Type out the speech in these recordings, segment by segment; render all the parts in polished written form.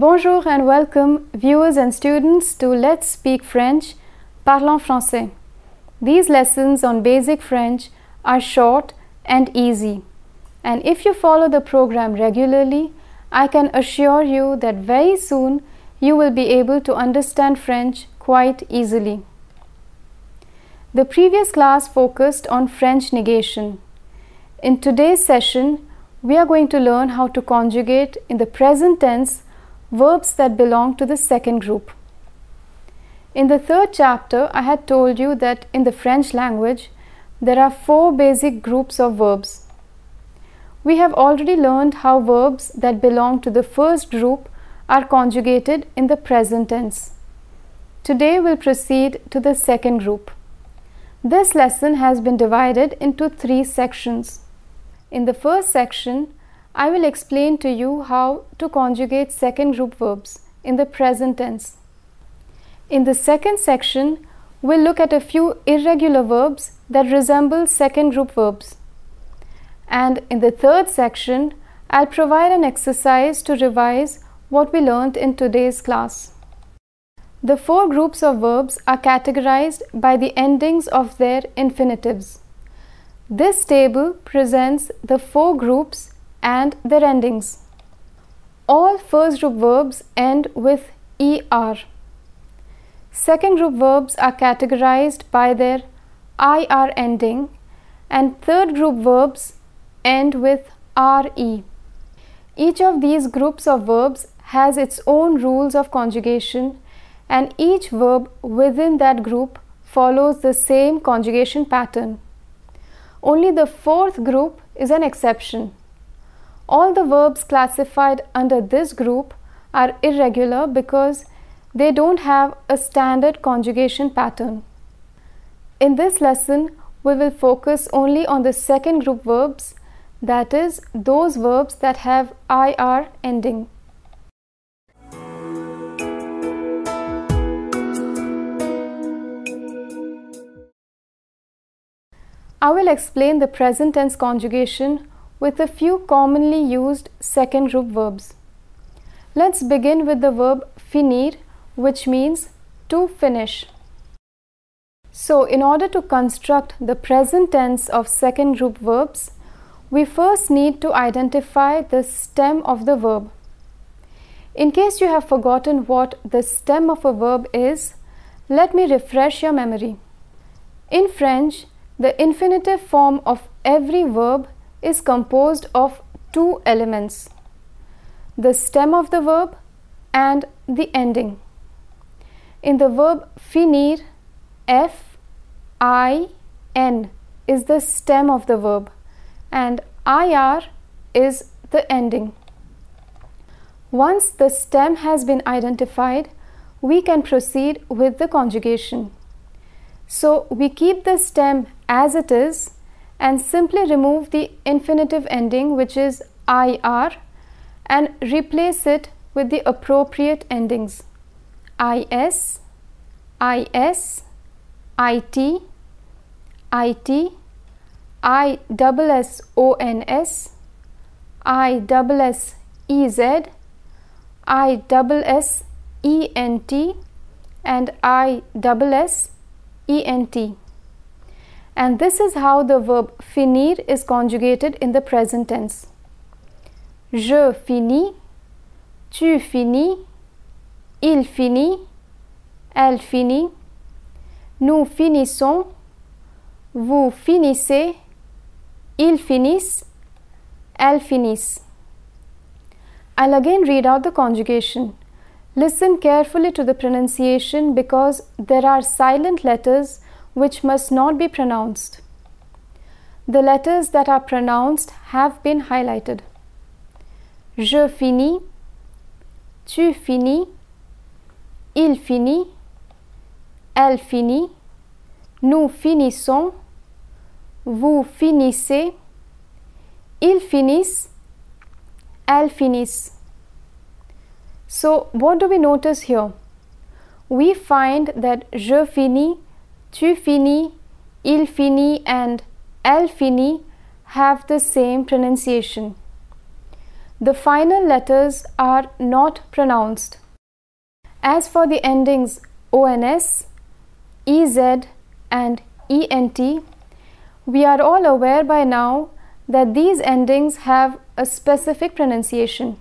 Bonjour and welcome viewers and students to Let's Speak French, Parlons Français. These lessons on basic French are short and easy, and if you follow the program regularly, I can assure you that very soon you will be able to understand French quite easily. The previous class focused on French negation. In today's session, we are going to learn how to conjugate in the present tense verbs that belong to the second group. In the third chapter, I had told you that in the French language, there are 4 basic groups of verbs. We have already learned how verbs that belong to the first group are conjugated in the present tense. Today we'll proceed to the second group. This lesson has been divided into 3 sections. In the first section, I will explain to you how to conjugate second group verbs in the present tense. In the second section, we'll look at a few irregular verbs that resemble second group verbs. And in the third section, I'll provide an exercise to revise what we learned in today's class. The 4 groups of verbs are categorized by the endings of their infinitives. This table presents the 4 groups and their endings. All first group verbs end with ER. Second group verbs are categorized by their IR ending, and third group verbs end with RE. Each of these groups of verbs has its own rules of conjugation, and each verb within that group follows the same conjugation pattern. Only the 4th group is an exception. All the verbs classified under this group are irregular because they don't have a standard conjugation pattern. In this lesson, we will focus only on the second group verbs, that is, those verbs that have IR ending. I will explain the present tense conjugation with a few commonly used second group verbs. Let's begin with the verb finir, which means to finish. So, in order to construct the present tense of second group verbs, we first need to identify the stem of the verb. In case you have forgotten what the stem of a verb is, let me refresh your memory. In French, the infinitive form of every verb is composed of 2 elements: the stem of the verb and the ending. In the verb finir, F-I-N is the stem of the verb and IR is the ending. Once the stem has been identified, we can proceed with the conjugation. So we keep the stem as it is and simply remove the infinitive ending, which is IR, and replace it with the appropriate endings: IS, IS, IT, IT, ISSONS, ISSEZ, ISSENT, and ISSENT. And this is how the verb finir is conjugated in the present tense. Je finis, tu finis, il finit, elle finit, nous finissons, vous finissez, ils finissent, elles finissent. I'll again read out the conjugation. Listen carefully to the pronunciation because there are silent letters which must not be pronounced. The letters that are pronounced have been highlighted. Je finis, tu finis, il finit, elle finit, nous finissons, vous finissez, ils finissent, elles finissent. So, what do we notice here? We find that je finis, tu finis, il finit, and elle finit have the same pronunciation. the final letters are not pronounced. As for the endings ONS, EZ and ENT, we are all aware by now that these endings have a specific pronunciation.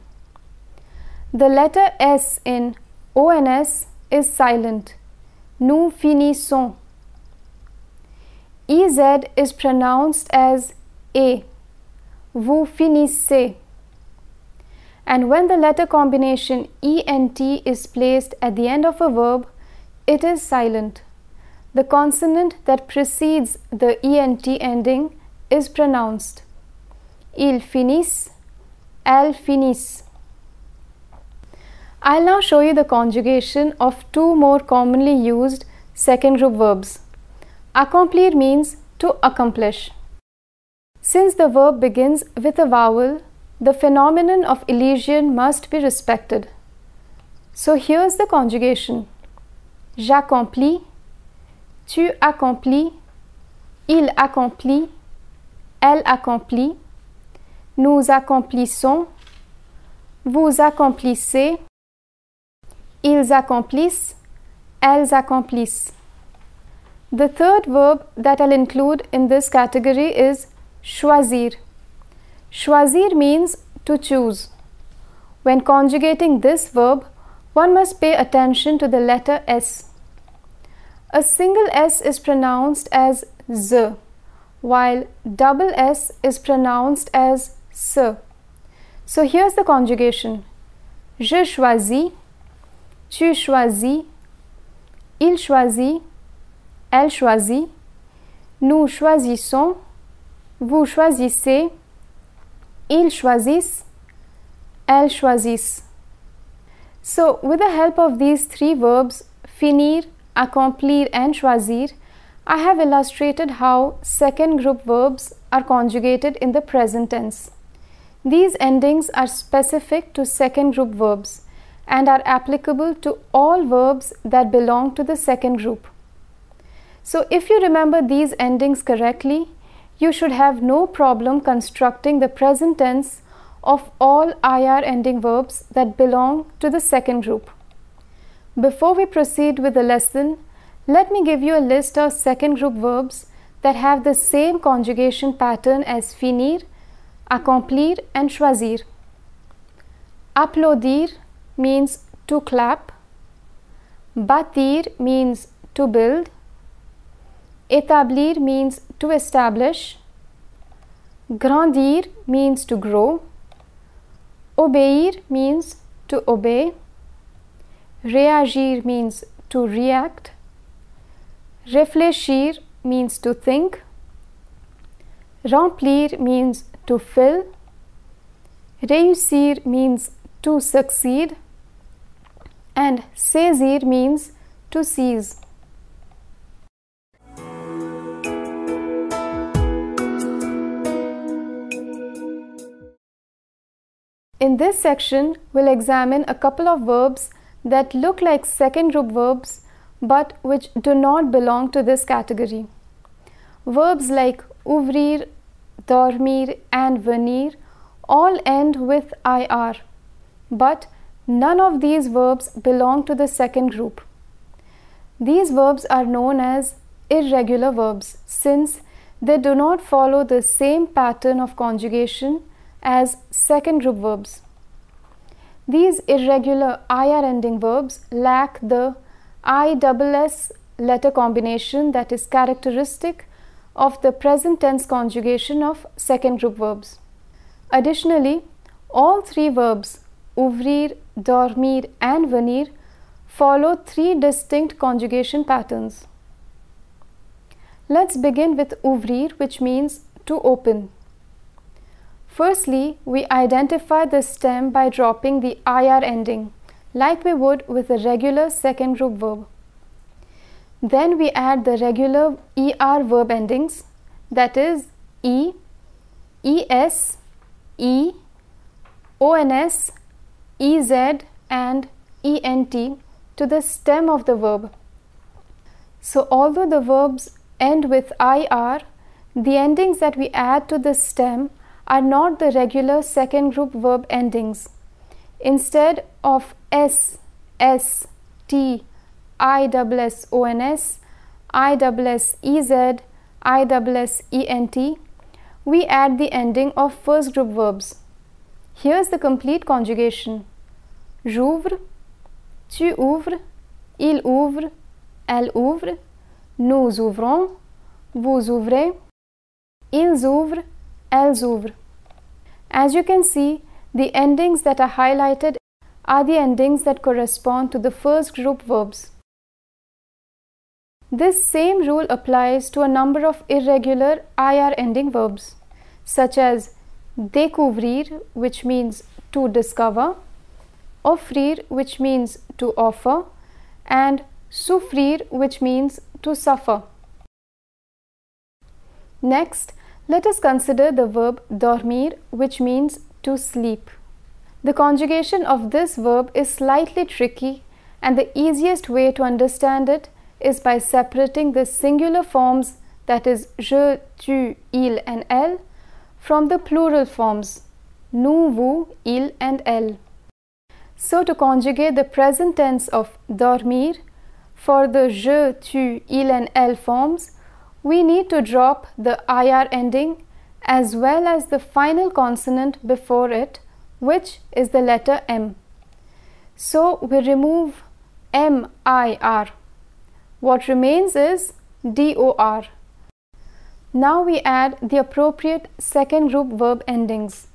The letter S in ONS is silent. Nous finissons. EZ is pronounced as A. Vous finissez. And when the letter combination ENT is placed at the end of a verb, it is silent. The consonant that precedes the ENT ending is pronounced. Ils finissent, elles finissent. I'll now show you the conjugation of two more commonly used second group verbs. Accomplir means to accomplish. Since the verb begins with a vowel, the phenomenon of elision must be respected. So here's the conjugation. J'accomplis, tu accomplis, il accomplit, elle accomplit, nous accomplissons, vous accomplissez, ils accomplissent, elles accomplissent. The third verb that I'll include in this category is choisir. Choisir means to choose. When conjugating this verb, one must pay attention to the letter S. A single S is pronounced as Z, while double S is pronounced as S. So here's the conjugation. Je choisis, tu choisis, il choisit, elle choisit, nous choisissons, vous choisissez, ils choisissent, elles choisissent. So, with the help of these three verbs, finir, accomplir and choisir, I have illustrated how second group verbs are conjugated in the present tense. These endings are specific to second group verbs and are applicable to all verbs that belong to the second group. So, if you remember these endings correctly, you should have no problem constructing the present tense of all IR ending verbs that belong to the second group. Before we proceed with the lesson, let me give you a list of second group verbs that have the same conjugation pattern as finir, accomplir and choisir. Applaudir means to clap. Bâtir means to build. Établir means to establish. Grandir means to grow. Obéir means to obey. Réagir means to react. Réfléchir means to think. Remplir means to fill. Réussir means to succeed. And saisir means to seize. In this section, we'll examine a couple of verbs that look like second group verbs but which do not belong to this category. Verbs like ouvrir, dormir and venir all end with IR, but none of these verbs belong to the second group. These verbs are known as irregular verbs since they do not follow the same pattern of conjugation as second group verbs. These irregular IR ending verbs lack the ISS letter combination that is characteristic of the present tense conjugation of second group verbs. Additionally, all three verbs ouvrir, dormir and venir follow three distinct conjugation patterns. Let's begin with ouvrir, which means to open. Firstly, we identify the stem by dropping the IR ending, like we would with a regular second group verb. Then we add the regular ER verb endings, that is E, ES, E, ONS, EZ and ENT to the stem of the verb. So although the verbs end with IR, the endings that we add to the stem are not the regular second group verb endings. Instead of s, s, t, ISSONS, ISSEZ, ISSENT, we add the ending of first group verbs. Here's the complete conjugation. J'ouvre, tu ouvres, il ouvre, elle ouvre, nous ouvrons, vous ouvrez, ils ouvrent, elles ouvrent. As you can see, the endings that are highlighted are the endings that correspond to the first group verbs. This same rule applies to a number of irregular IR ending verbs, such as découvrir, which means to discover, offrir, which means to offer, and souffrir, which means to suffer. Next, let us consider the verb dormir, which means to sleep. The conjugation of this verb is slightly tricky, and the easiest way to understand it is by separating the singular forms, that is je, tu, il and elle, from the plural forms nous, vous, il and elle. So to conjugate the present tense of dormir for the je, tu, il and elle forms, we need to drop the IR ending as well as the final consonant before it, which is the letter M. So we remove MIR. What remains is DOR. Now we add the appropriate second group verb endings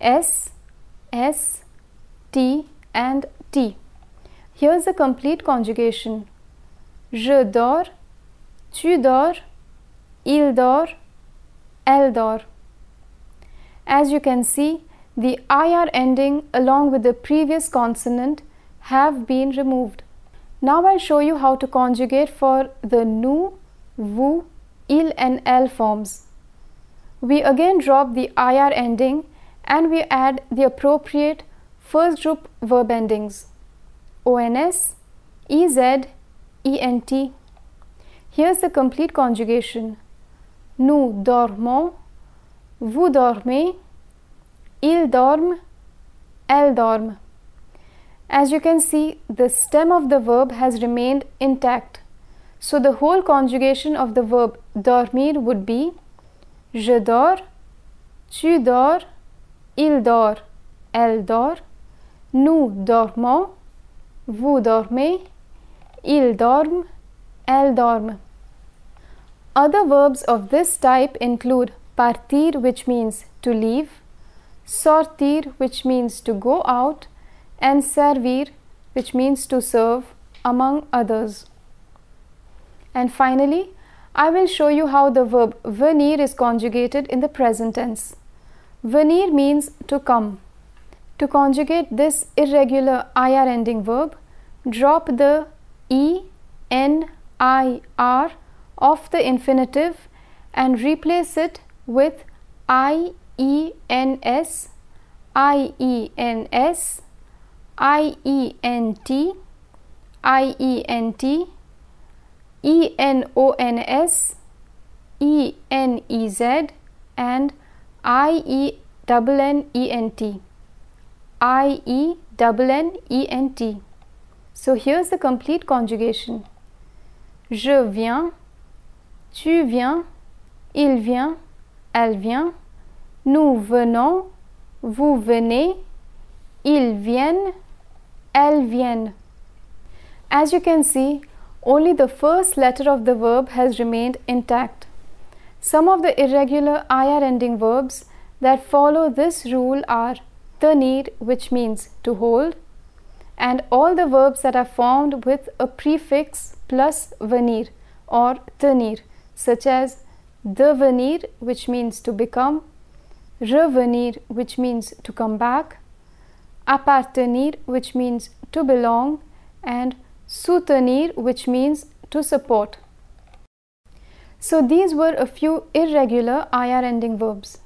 S, S, T and T. Here's the complete conjugation. Je dors, tu dors, il dort, elle dort. As you can see, the IR ending along with the previous consonant have been removed. Now I'll show you how to conjugate for the nous, vous, il and elle forms. We again drop the IR ending and we add the appropriate first group verb endings ONS, EZ, ENT. Here's the complete conjugation. Nous dormons, vous dormez, il dorme, elle dorme. As you can see, the stem of the verb has remained intact. So the whole conjugation of the verb dormir would be je dors, tu dors, il dort, elle dort, nous dormons, vous dormez, il dorme, elle dorme. Other verbs of this type include partir, which means to leave, sortir, which means to go out, and servir, which means to serve, among others. And finally, I will show you how the verb venir is conjugated in the present tense. Venir means to come. To conjugate this irregular IR ending verb, drop the E, N, I, R of the infinitive and replace it with IENS, IENS, IENT, IENT, ENONS, ENEZ and IENNENT, IENNENT. So here's the complete conjugation. Je viens, tu viens, il vient, elle vient, nous venons, vous venez, ils viennent, elles viennent. As you can see, only the first letter of the verb has remained intact. Some of the irregular IR ending verbs that follow this rule are tenir, which means to hold, and all the verbs that are formed with a prefix plus venir or tenir, such as devenir, which means to become, revenir, which means to come back, appartenir, which means to belong, and soutenir, which means to support. So these were a few irregular IR ending verbs.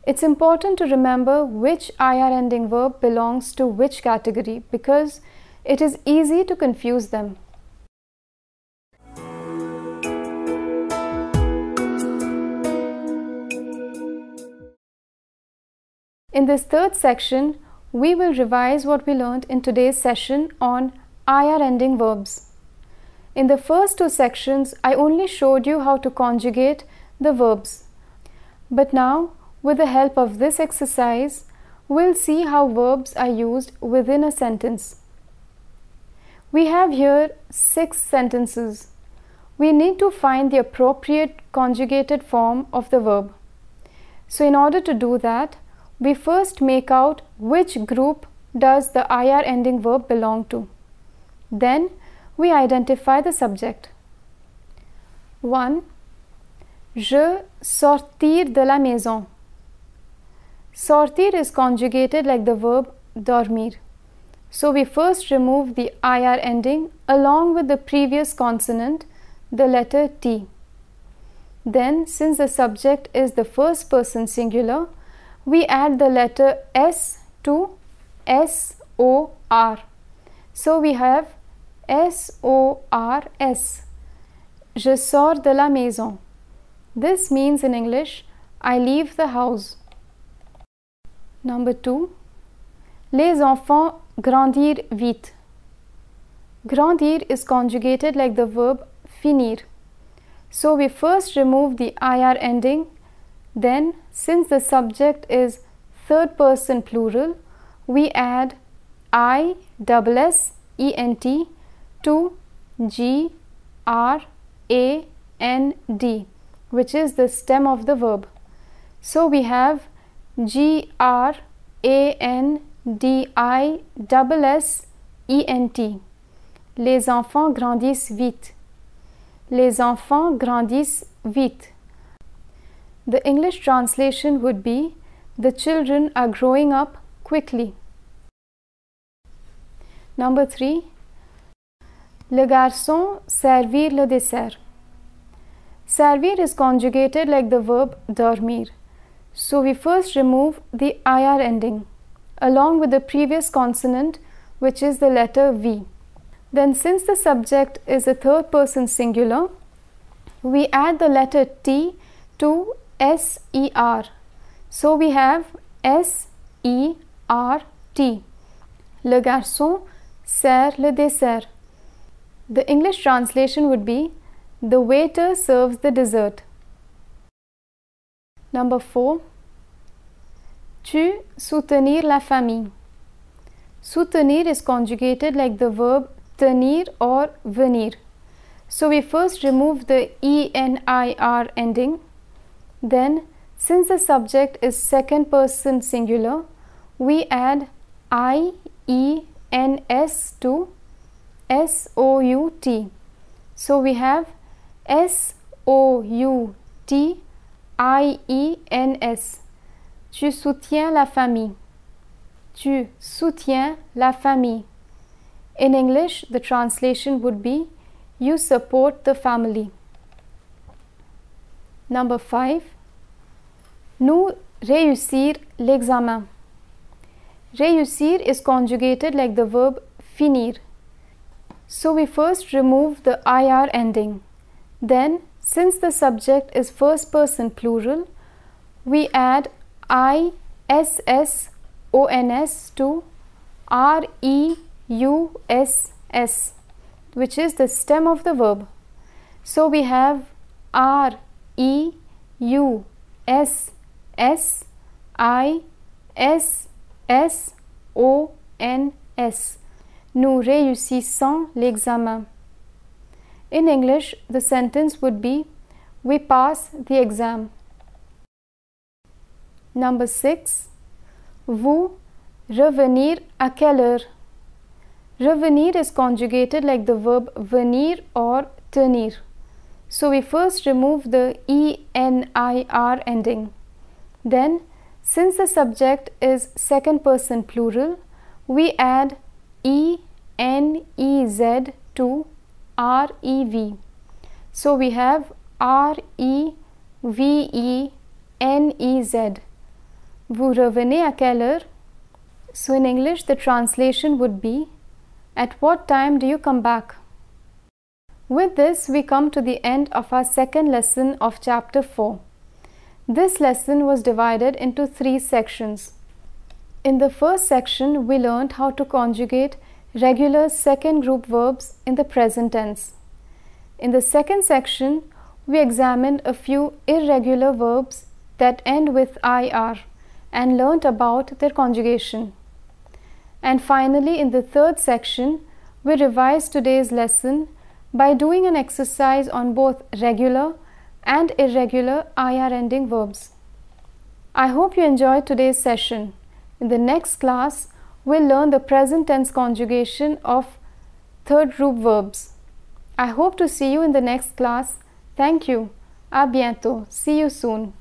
It's important to remember which IR ending verb belongs to which category because it is easy to confuse them. this third section, we will revise what we learned in today's session on IR ending verbs. In the first two sections, I only showed you how to conjugate the verbs. But now, with the help of this exercise, we'll see how verbs are used within a sentence. We have here 6 sentences. We need to find the appropriate conjugated form of the verb. So in order to do that, we first make out which group does the IR ending verb belong to. Then we identify the subject. 1. Je sortir de la maison. Sortir is conjugated like the verb dormir. So we first remove the IR ending along with the previous consonant, the letter T. Then, since the subject is the first person singular, we add the letter S to S-O-R. So we have S-O-R-S. Je sors de la maison. This means in English, I leave the house. Number 2. Les enfants grandir vite. Grandir is conjugated like the verb finir. So we first remove the IR ending. Then, since the subject is third person plural, we add I-S-S-E-N-T to G-R-A-N-D, which is the stem of the verb. So we have G-R-A-N-D-I-S-S-E-N-T. Les enfants grandissent vite. Les enfants grandissent vite. The English translation would be, the children are growing up quickly. Number 3. Le garçon servir le dessert. Servir is conjugated like the verb dormir. So we first remove the IR ending along with the previous consonant, which is the letter V. Then, since the subject is a third person singular, we add the letter T to S-E-R. So we have S-E-R-T. Le garçon sert le dessert. The English translation would be, the waiter serves the dessert. Number 4. Tu soutenir la famille. Soutenir is conjugated like the verb tenir or venir. So we first remove the E-N-I-R ending. Then, since the subject is second person singular, we add I-E-N-S to S-O-U-T. So we have S-O-U-T-I-E-N-S. Tu soutiens la famille. Tu soutiens la famille. In English, the translation would be, you support the family. Number 5. Nous réussir l'examen. Réussir is conjugated like the verb finir. So we first remove the IR ending. Then, since the subject is first person plural, we add I-S-S-O-N-S to R-E-U-S-S, which is the stem of the verb. So we have R-E-U-S-S-I-S-S-O-N-S. Nous réussissons l'examen. In English, the sentence would be, we pass the exam. Number 6. Vous revenir à quelle heure? Revenir is conjugated like the verb venir or tenir. So we first remove the E-N-I-R ending. Then, since the subject is second person plural, we add E-N-E-Z to R-E-V. So we have R-E-V-E-N-E-Z. Vous revenez à quelle heure? So in English, the translation would be, at what time do you come back? With this, we come to the end of our second lesson of chapter 4. This lesson was divided into 3 sections. In the first section, we learned how to conjugate regular second group verbs in the present tense. In the second section, we examined a few irregular verbs that end with IR and learnt about their conjugation. And finally, in the third section, we revised today's lesson by doing an exercise on both regular and irregular IR ending verbs. I hope you enjoyed today's session. In the next class, we'll learn the present tense conjugation of third group verbs. I hope to see you in the next class. Thank you. À bientôt. See you soon.